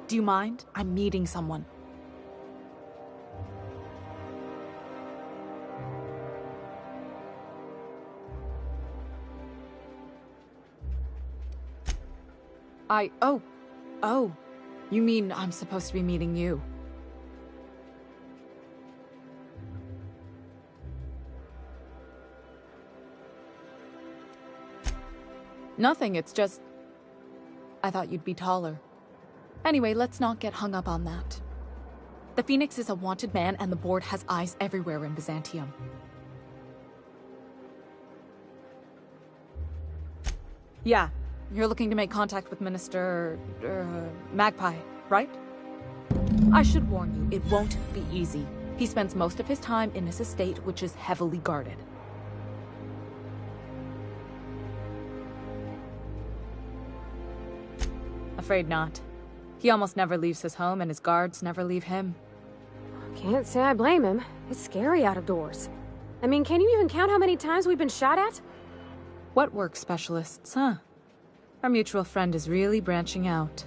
Do you mind? I'm meeting someone. Oh. You mean I'm supposed to be meeting you? Nothing, it's just... I thought you'd be taller. Anyway, let's not get hung up on that. The Phoenix is a wanted man, and the board has eyes everywhere in Byzantium. Yeah, you're looking to make contact with Minister... Magpie, right? I should warn you, it won't be easy. He spends most of his time in his estate, which is heavily guarded. Afraid not. He almost never leaves his home, and his guards never leave him. Can't say I blame him. It's scary out of doors. I mean, can you even count how many times we've been shot at? What work specialists, huh? Our mutual friend is really branching out.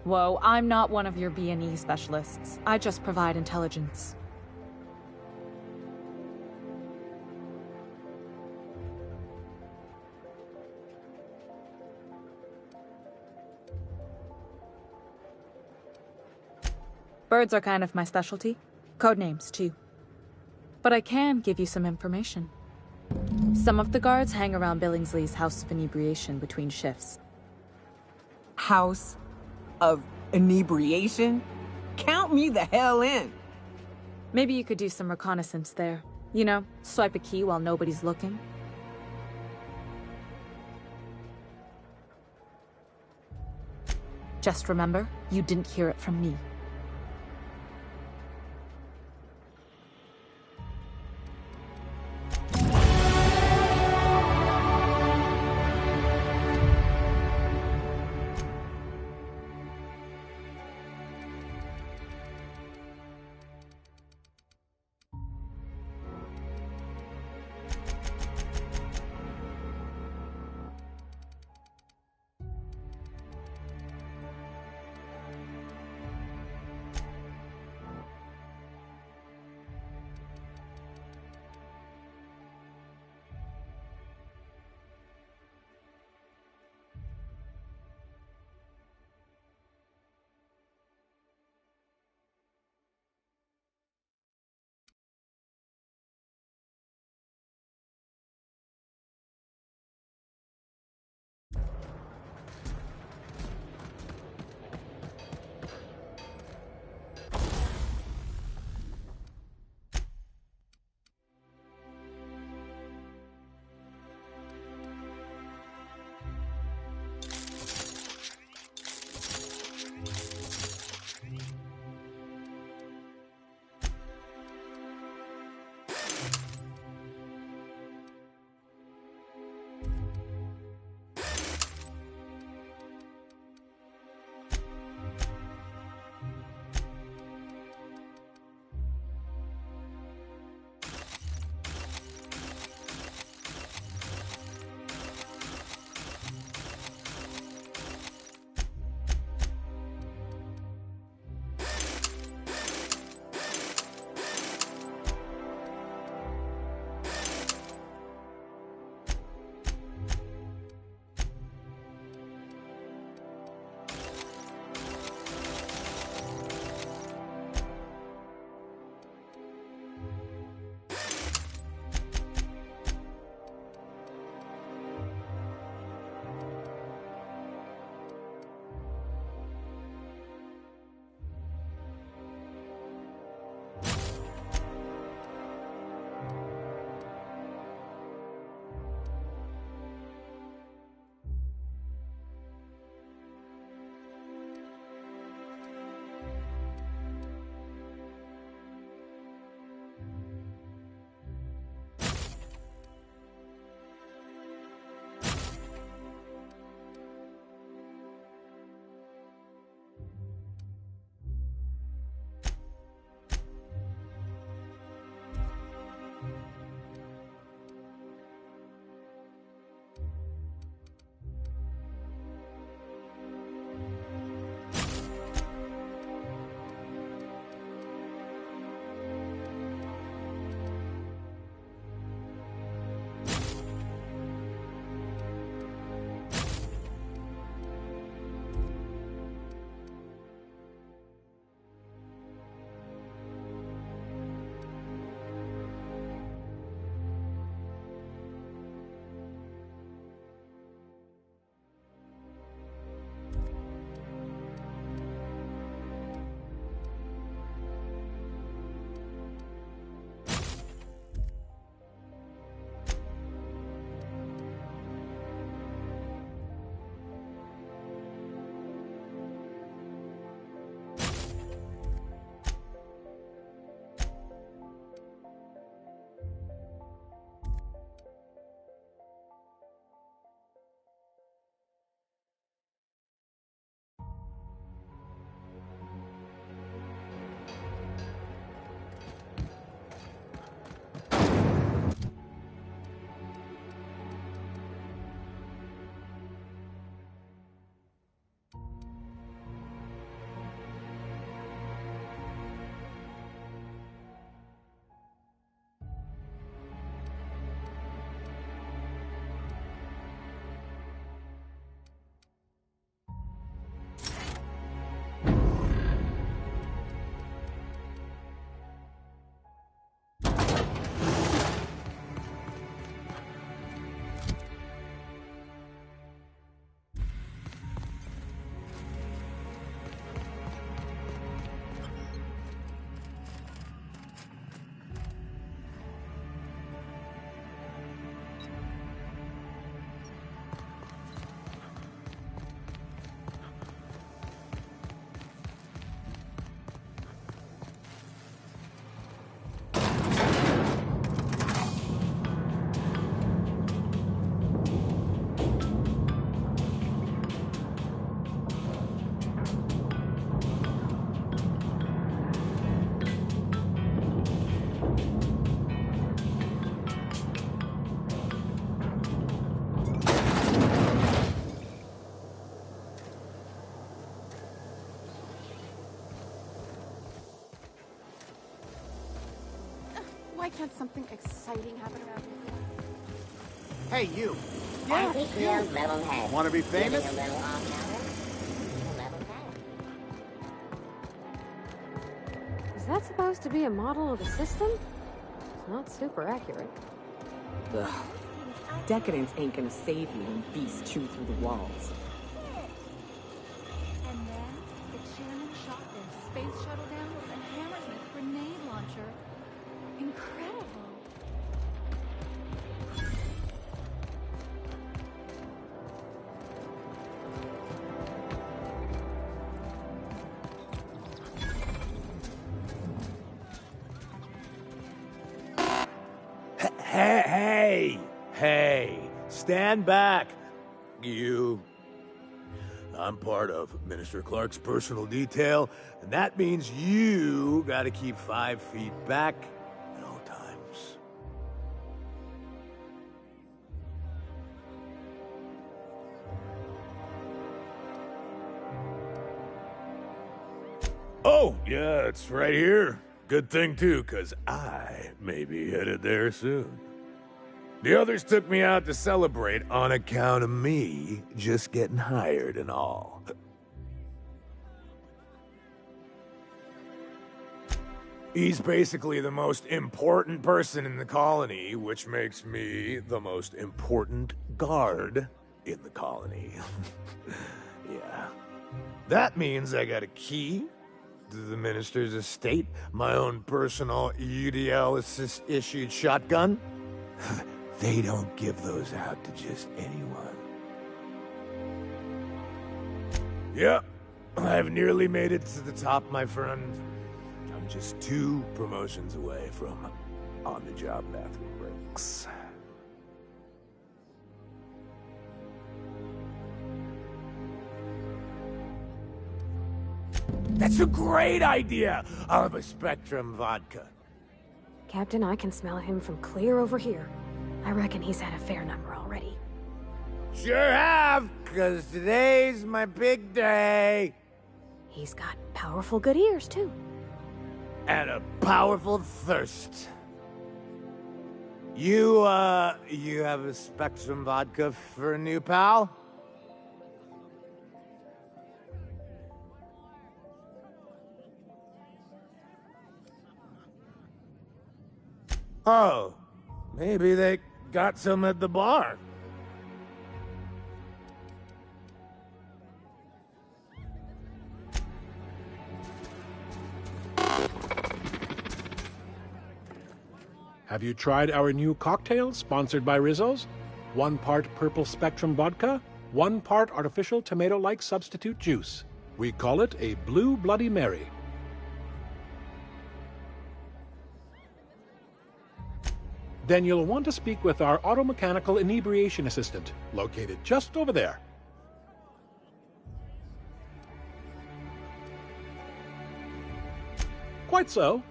Whoa, I'm not one of your B&E specialists. I just provide intelligence. Birds are kind of my specialty. Codenames, too. But I can give you some information. Some of the guards hang around Billingsley's House of Inebriation between shifts. House of Inebriation? Count me the hell in! Maybe you could do some reconnaissance there. You know, swipe a key while nobody's looking. Just remember, you didn't hear it from me. can't something exciting happen around here? Hey, you. Yeah, feels level head. Want to be famous? Giving a little off balance. Level head. Is that supposed to be a model of the system? It's not super accurate. Ugh. Decadence ain't gonna save you when beasts chew through the walls. And then the chairman shot their space shuttle down with a Hammersmith grenade launcher. Incredible. Hey, stand back, you. I'm part of Minister Clark's personal detail, and that means you gotta keep 5 feet back at all times. Oh, yeah, it's right here. Good thing, too, 'cause I may be headed there soon. The others took me out to celebrate on account of me just getting hired and all. He's basically the most important person in the colony, which makes me the most important guard in the colony. Yeah. That means I got a key to the minister's estate, my own personal UDL-issued shotgun. They don't give those out to just anyone. Yep, I've nearly made it to the top, my friend. I'm just 2 promotions away from on-the-job bathroom breaks. That's a great idea! I'll have a Spectrum vodka. Captain, I can smell him from clear over here. I reckon he's had a fair number already. Sure have, 'cause today's my big day. He's got powerful good ears, too. And a powerful thirst. You have a Spectrum vodka for a new pal? Oh, maybe they got some at the bar. Have you tried our new cocktail sponsored by Rizzo's? 1 part purple Spectrum vodka, 1 part artificial tomato-like substitute juice. We call it a Blue Bloody Mary. Then you'll want to speak with our automechanical inebriation assistant, located just over there. Quite so,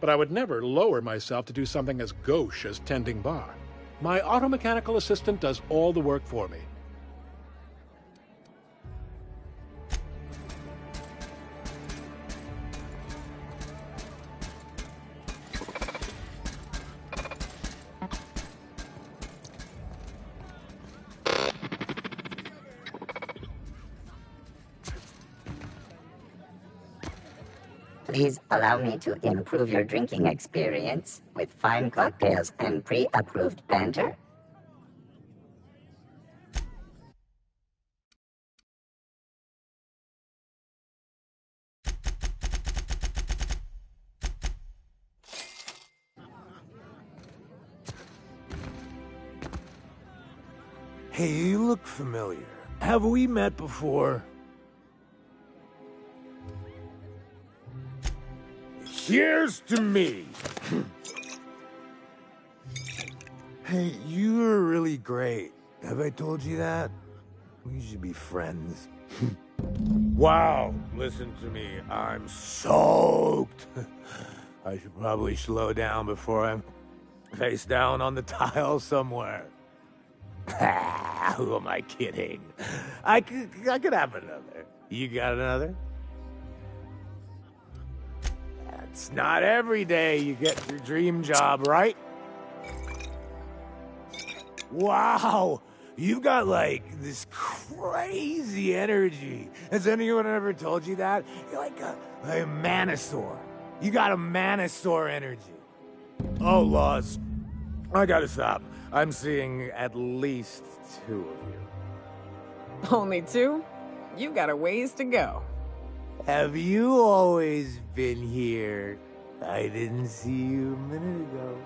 but I would never lower myself to do something as gauche as tending bar. My automechanical assistant does all the work for me. Please allow me to improve your drinking experience with fine cocktails and pre-approved banter. Hey, you look familiar. Have we met before? Cheers to me! Hey, you are really great. Have I told you that? We should be friends. Wow, listen to me. I'm soaked. I should probably slow down before I'm face down on the tile somewhere. Who am I kidding? I could have another. You got another? It's not every day you get your dream job, right? Wow! You got, like, this crazy energy. Has anyone ever told you that? You're like a Manosaur. You got a Manosaur energy. Oh, Laws. I gotta stop. I'm seeing at least 2 of you. Only 2? You got a ways to go. Have you always been here? I didn't see you a minute ago.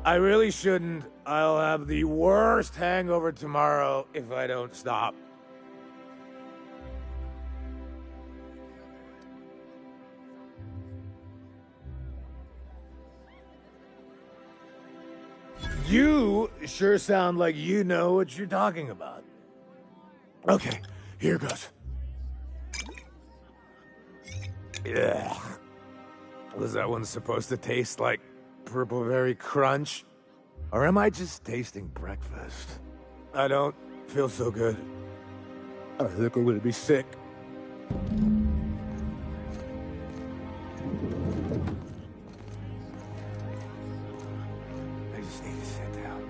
I really shouldn't. I'll have the worst hangover tomorrow if I don't stop. You sure sound like you know what you're talking about. Okay, here goes. Yeah. Was that one supposed to taste like Purple Berry Crunch? Or am I just tasting breakfast? I don't feel so good. I think I'm gonna be sick. I just need to sit down.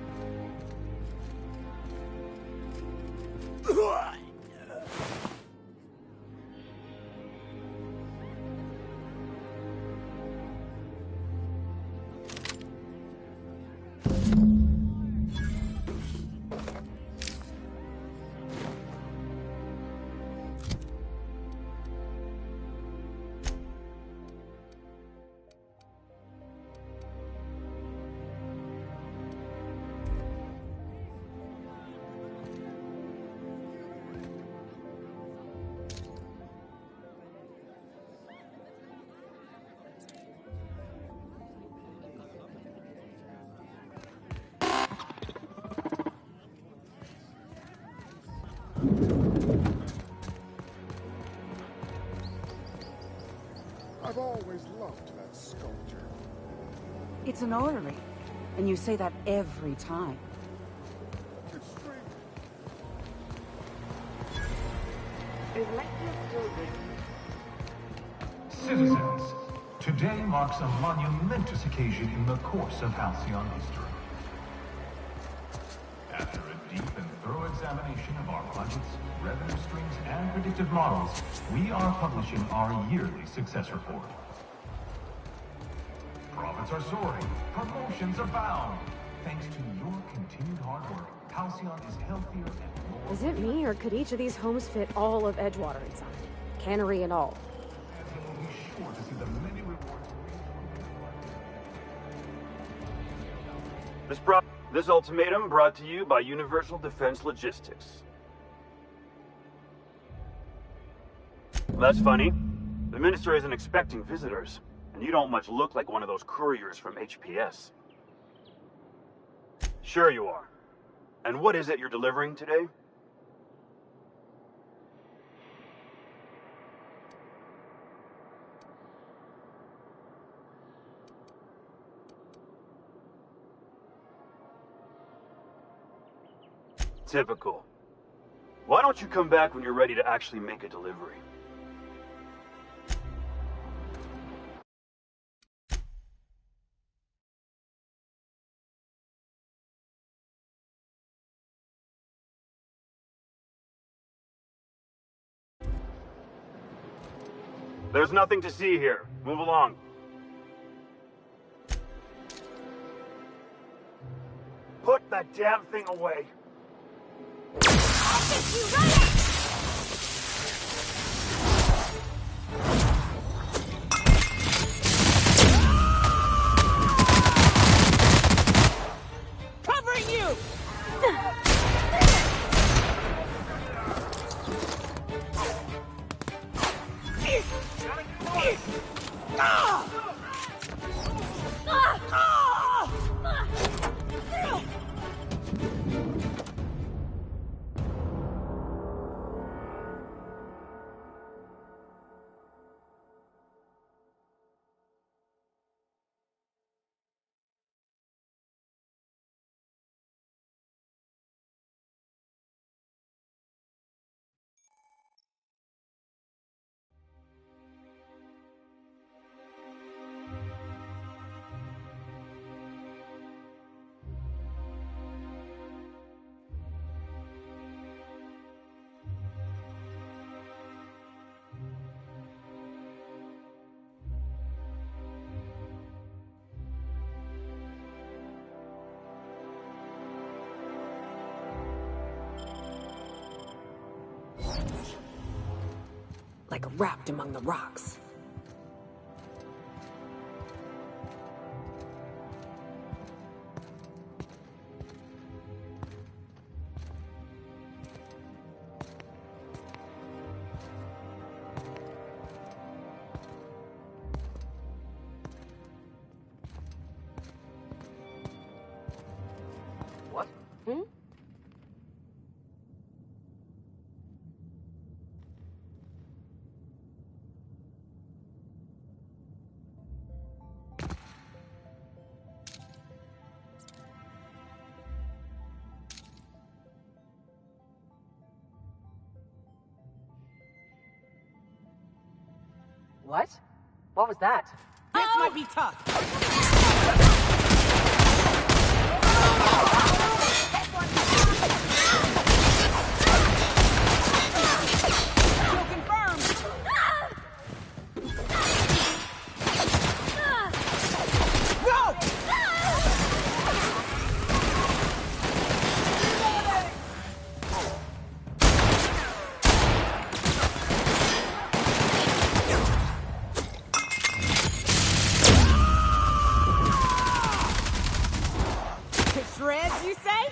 I've always loved that sculpture. It's an orrery, and you say that every time. It's strange. Citizens, today marks a monumentous occasion in the course of Halcyon history. After a deep and thorough examination of our budgets, revenue streams, and predictive models, we are publishing our yearly success report. Profits are soaring, promotions abound. Thanks to your continued hard work, Halcyon is healthier and more... Is it me, or could each of these homes fit all of Edgewater inside? Cannery and all. And you'll be sure to see the many rewards This ultimatum brought to you by Universal Defense Logistics. That's funny. The Minister isn't expecting visitors, and you don't much look like one of those couriers from HPS. Sure you are. And what is it you're delivering today? Typical. Why don't you come back when you're ready to actually make a delivery? There's nothing to see here. Move along. Put that damn thing away. I'll fix you right up! Covering you! like wrapped among the rocks. What? Hmm? What? What was that? This might be tough. Kill confirmed. Go! To shreds, you say?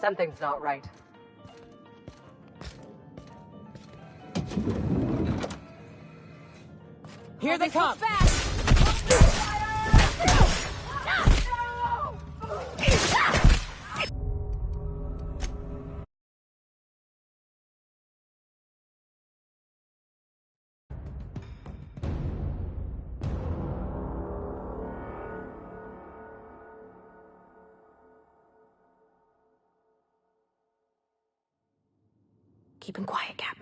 Something's not right. Here they come! Keep him quiet, Cap.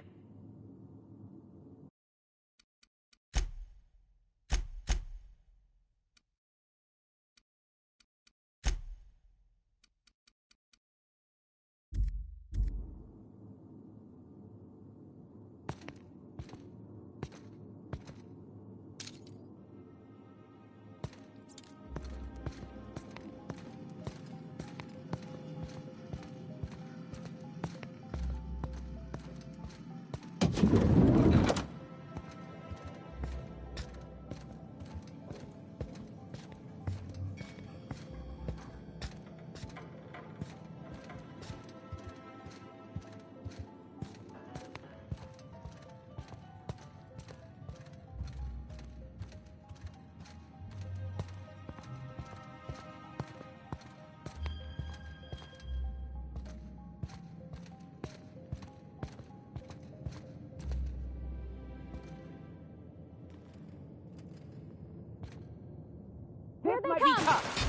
This might be tough.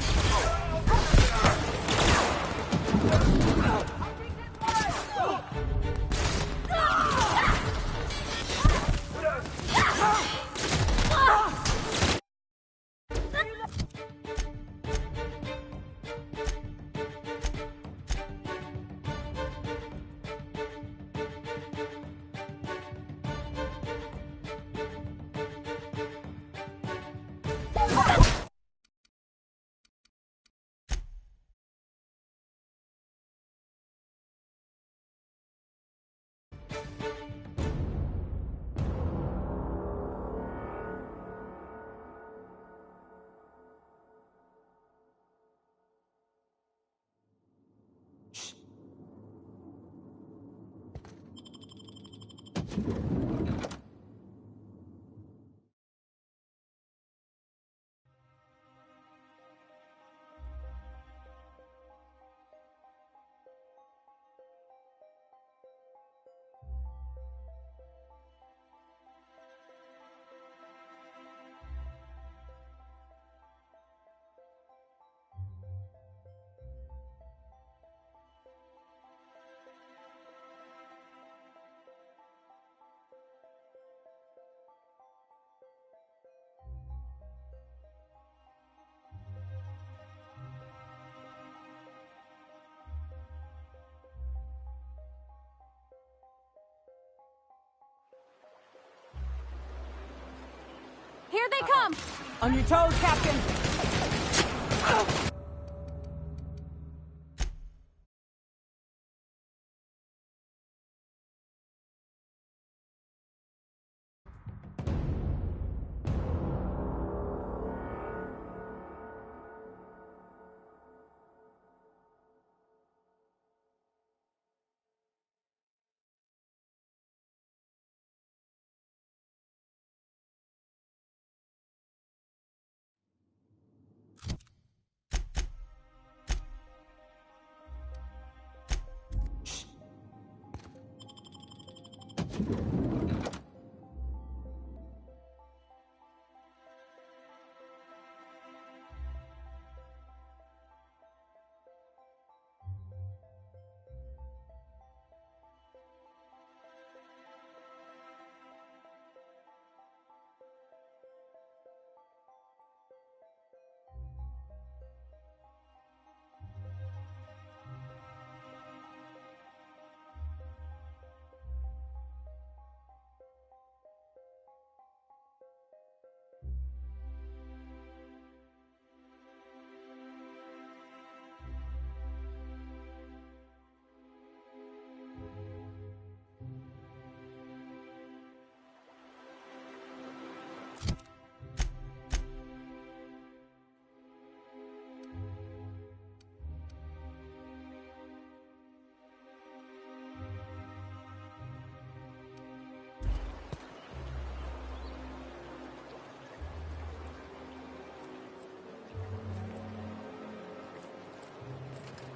Here they come! On your toes, Captain!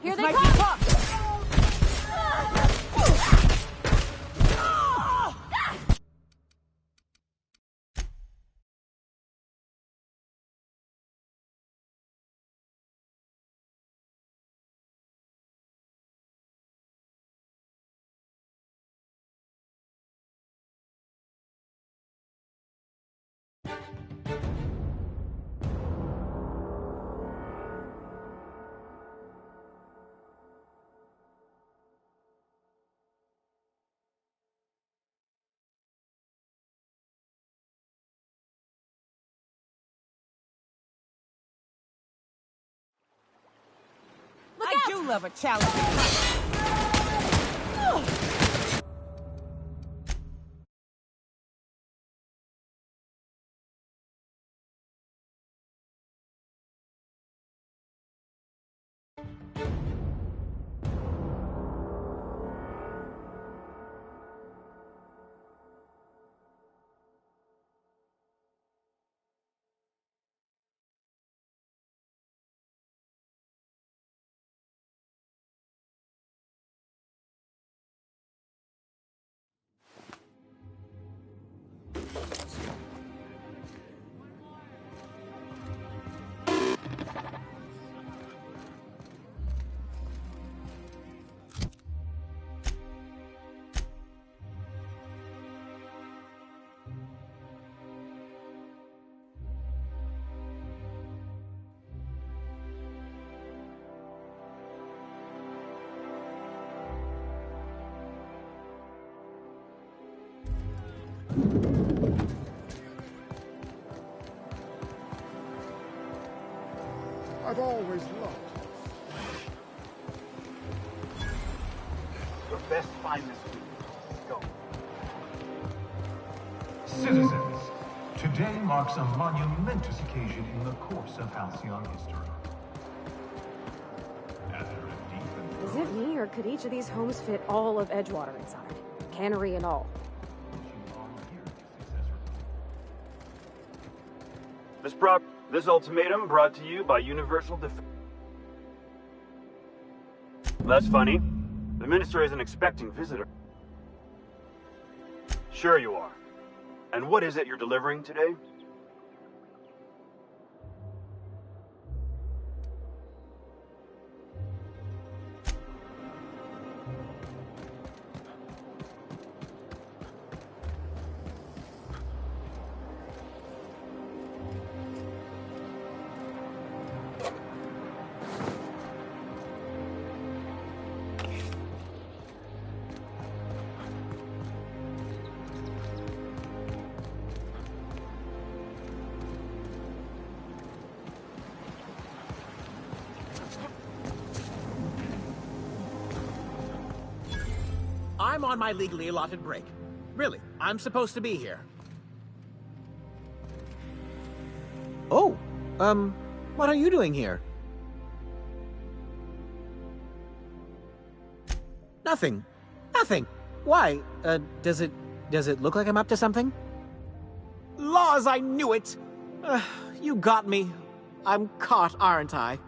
Here This they might be come! tough. I do love a challenge. I've always loved Your best find this week. Go. Citizens, today marks a monumentous occasion in the course of Halcyon history. After a deep and Is it me, or could each of these homes fit all of Edgewater inside? Cannery and all. This ultimatum brought to you by Universal Defense. That's funny. The Minister isn't expecting visitors. Sure you are. And what is it you're delivering today? I'm on my legally allotted break. Really, I'm supposed to be here. Oh, what are you doing here? Nothing. Nothing. Why? Does it look like I'm up to something? Laws, I knew it! You got me. I'm caught, aren't I?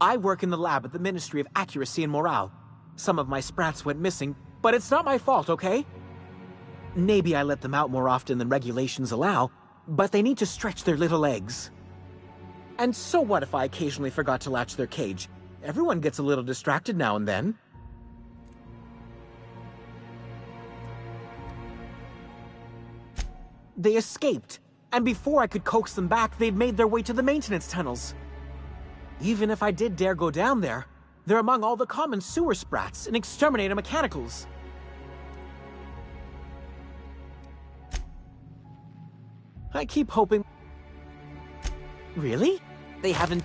I work in the lab at the Ministry of Accuracy and Morale. Some of my sprats went missing, but it's not my fault, okay? Maybe I let them out more often than regulations allow, but they need to stretch their little legs. And so what if I occasionally forgot to latch their cage? Everyone gets a little distracted now and then. They escaped, and before I could coax them back, they'd made their way to the maintenance tunnels. Even if I did dare go down there, they're among all the common sewer sprats and exterminator mechanicals. I keep hoping... Really? They haven't...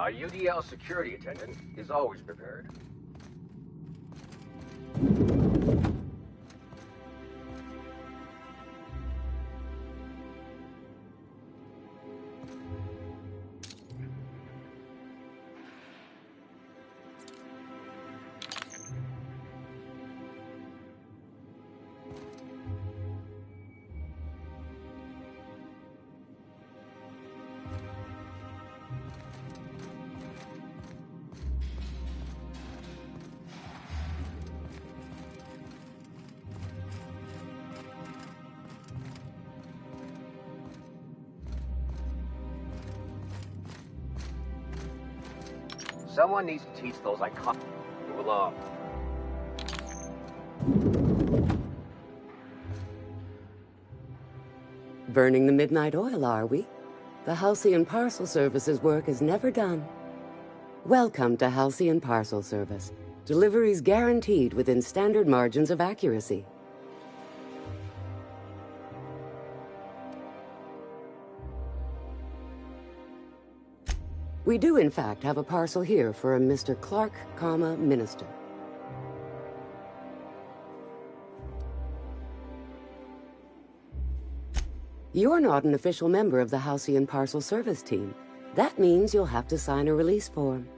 Our UDL security attendant is always prepared. Someone needs to teach those iconic. Move along. Burning the midnight oil, are we? The Halcyon Parcel Service's work is never done. Welcome to Halcyon Parcel Service. Deliveries guaranteed within standard margins of accuracy. We do, in fact, have a parcel here for a Mr. Clark, Minister. You're not an official member of the Halcyon Parcel Service team. That means you'll have to sign a release form.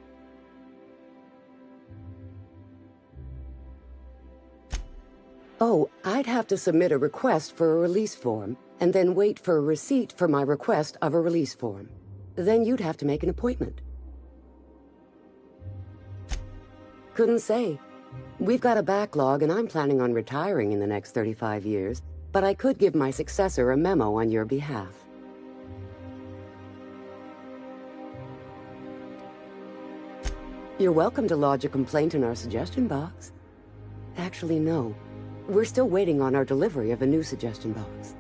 Oh, I'd have to submit a request for a release form, and then wait for a receipt for my request of a release form. Then you'd have to make an appointment. Couldn't say. We've got a backlog, and I'm planning on retiring in the next 35 years, but I could give my successor a memo on your behalf. You're welcome to lodge a complaint in our suggestion box. Actually, no. We're still waiting on our delivery of a new suggestion box.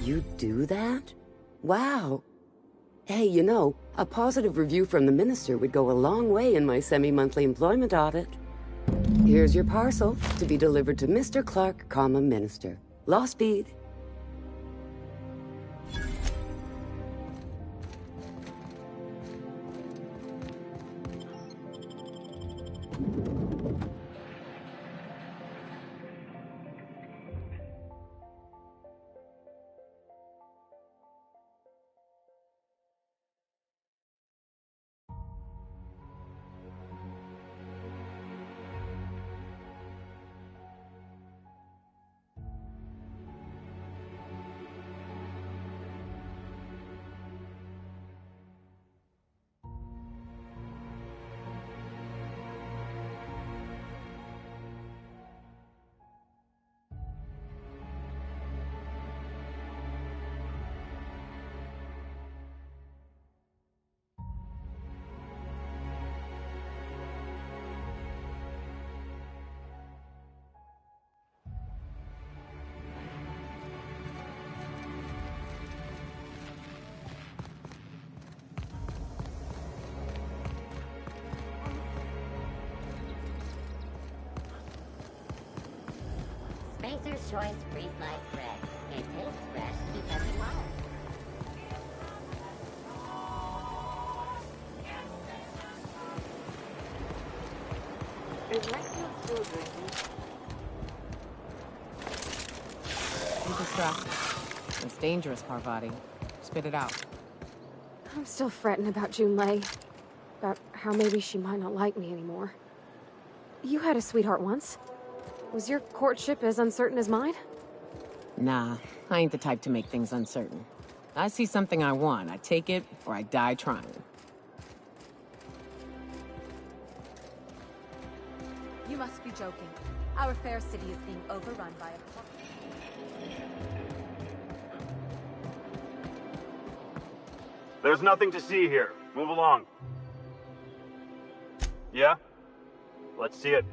You do that? Wow. Hey, you know, a positive review from the minister would go a long way in my semi-monthly employment audit. Here's your parcel to be delivered to Mr. Clark, Minister. Law speed. Spencer's Choice Pre-Sliced Bread. It tastes fresh because it was. Is Redfield still drinking? I'm distracted. It's dangerous, Parvati. Spit it out. I'm still fretting about Junlei. About how maybe she might not like me anymore. You had a sweetheart once. Was your courtship as uncertain as mine? Nah, I ain't the type to make things uncertain. I see something I want, I take it, or I die trying. You must be joking. Our fair city is being overrun by a... There's nothing to see here. Move along. Yeah? Let's see it.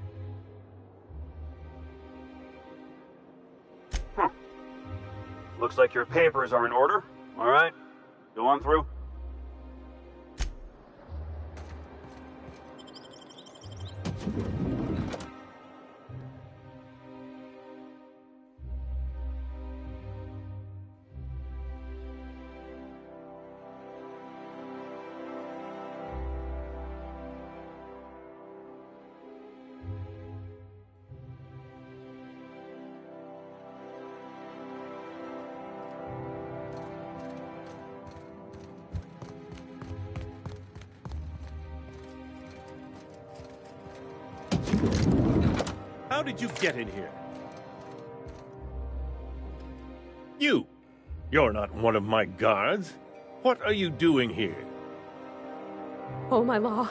Looks like your papers are in order. All right, go on through. How did you get in here? You're not one of my guards. What are you doing here? Oh, my law.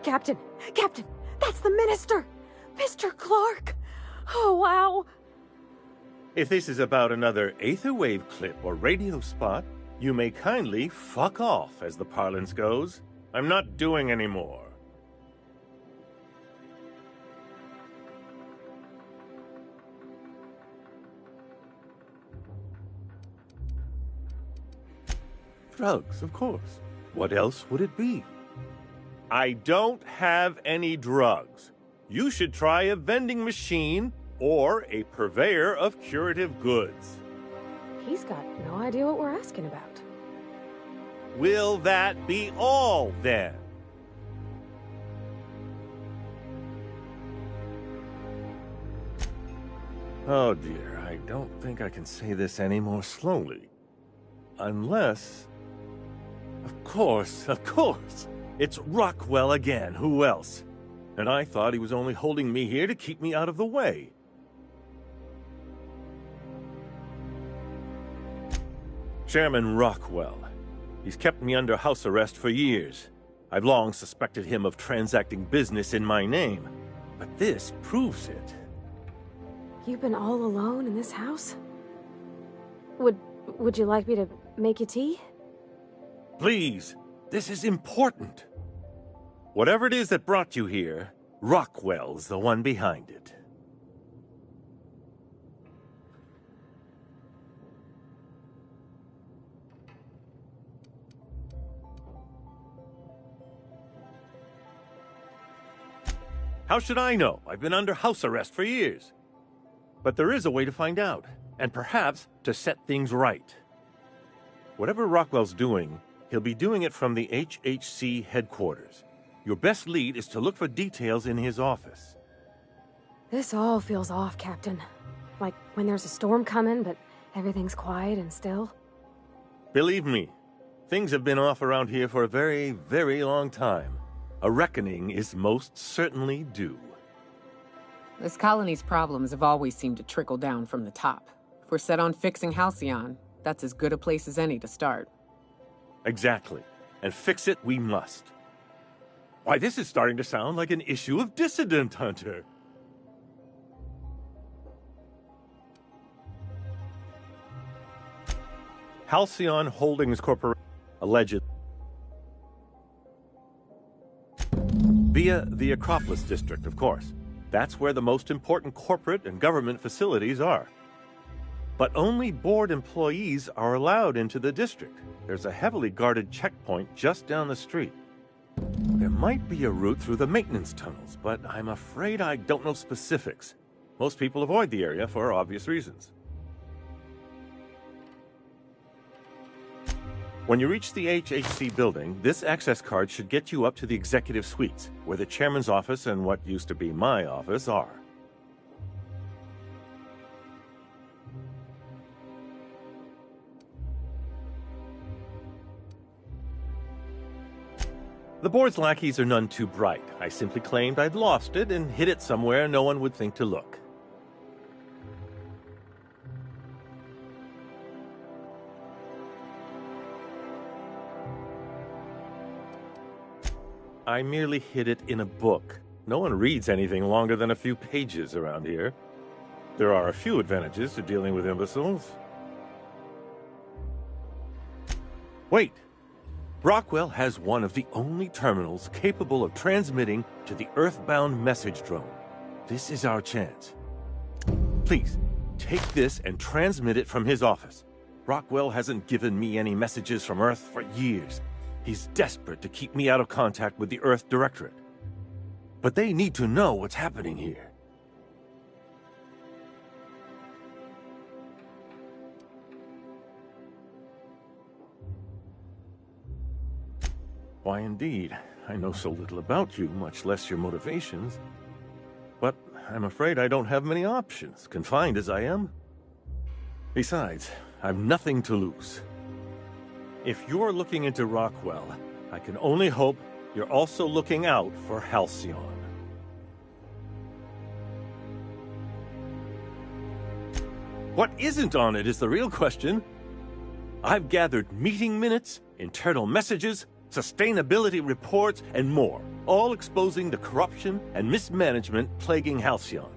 Captain! Captain! That's the minister! Mr. Clark! Oh, wow! If this is about another Aetherwave clip or radio spot, you may kindly fuck off, as the parlance goes. I'm not doing any more. Drugs, of course. What else would it be? I don't have any drugs. You should try a vending machine or a purveyor of curative goods. He's got no idea what we're asking about. Will that be all, then? Oh dear, I don't think I can say this any more slowly. Unless... Of course. It's Rockwell again. Who else? And I thought he was only holding me here to keep me out of the way. Chairman Rockwell. He's kept me under house arrest for years. I've long suspected him of transacting business in my name, but this proves it. You've been all alone in this house? Would you like me to make you tea? Please, this is important. Whatever it is that brought you here, Rockwell's the one behind it. How should I know? I've been under house arrest for years. But there is a way to find out, and perhaps to set things right. Whatever Rockwell's doing, he'll be doing it from the HHC headquarters. Your best lead is to look for details in his office. This all feels off, Captain. Like when there's a storm coming, but everything's quiet and still. Believe me, things have been off around here for a very, very long time. A reckoning is most certainly due. This colony's problems have always seemed to trickle down from the top. If we're set on fixing Halcyon, that's as good a place as any to start. Exactly. And fix it we must. Why, this is starting to sound like an issue of Dissident Hunter. Halcyon Holdings Corporation, alleged. Via the Acropolis District, of course. That's where the most important corporate and government facilities are. But only board employees are allowed into the district. There's a heavily guarded checkpoint just down the street. There might be a route through the maintenance tunnels, but I'm afraid I don't know specifics. Most people avoid the area for obvious reasons. When you reach the HHC building, this access card should get you up to the executive suites, where the chairman's office and what used to be my office are. The board's lackeys are none too bright. I simply claimed I'd lost it and hid it somewhere no one would think to look. I merely hid it in a book. No one reads anything longer than a few pages around here. There are a few advantages to dealing with imbeciles. Wait! Rockwell has one of the only terminals capable of transmitting to the Earthbound message drone. This is our chance. Please, take this and transmit it from his office. Rockwell hasn't given me any messages from Earth for years. He's desperate to keep me out of contact with the Earth Directorate. But they need to know what's happening here. Why, indeed. I know so little about you, much less your motivations. But I'm afraid I don't have many options, confined as I am. Besides, I've nothing to lose. If you're looking into Rockwell, I can only hope you're also looking out for Halcyon. What isn't on it is the real question. I've gathered meeting minutes, internal messages, sustainability reports, and more, all exposing the corruption and mismanagement plaguing Halcyon.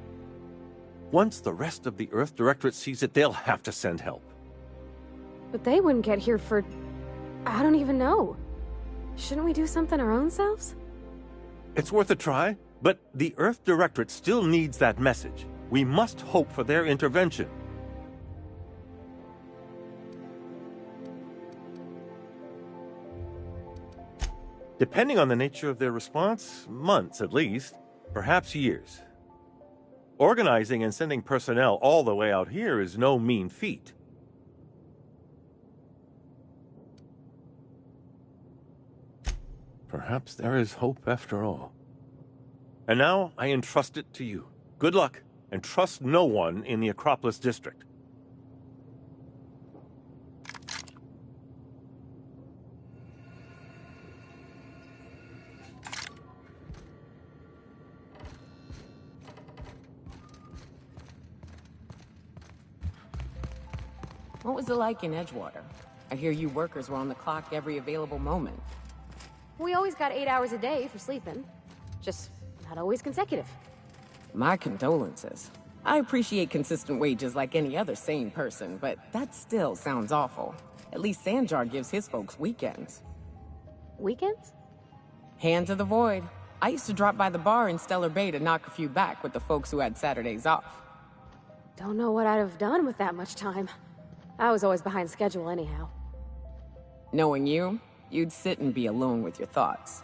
Once the rest of the Earth Directorate sees it, they'll have to send help. But they wouldn't get here for... I don't even know. Shouldn't we do something our own selves? It's worth a try, but the Earth Directorate still needs that message. We must hope for their intervention. Depending on the nature of their response, months at least, perhaps years. Organizing and sending personnel all the way out here is no mean feat. Perhaps there is hope after all. And now I entrust it to you. Good luck, and trust no one in the Acropolis District. What was it like in Edgewater? I hear you workers were on the clock every available moment. We always got 8 hours a day for sleeping. Just not always consecutive. My condolences. I appreciate consistent wages like any other sane person, but that still sounds awful. At least Sanjar gives his folks weekends. Weekends? Hand to the void. I used to drop by the bar in Stellar Bay to knock a few back with the folks who had Saturdays off. Don't know what I'd have done with that much time. I was always behind schedule anyhow. Knowing you, you'd sit and be alone with your thoughts.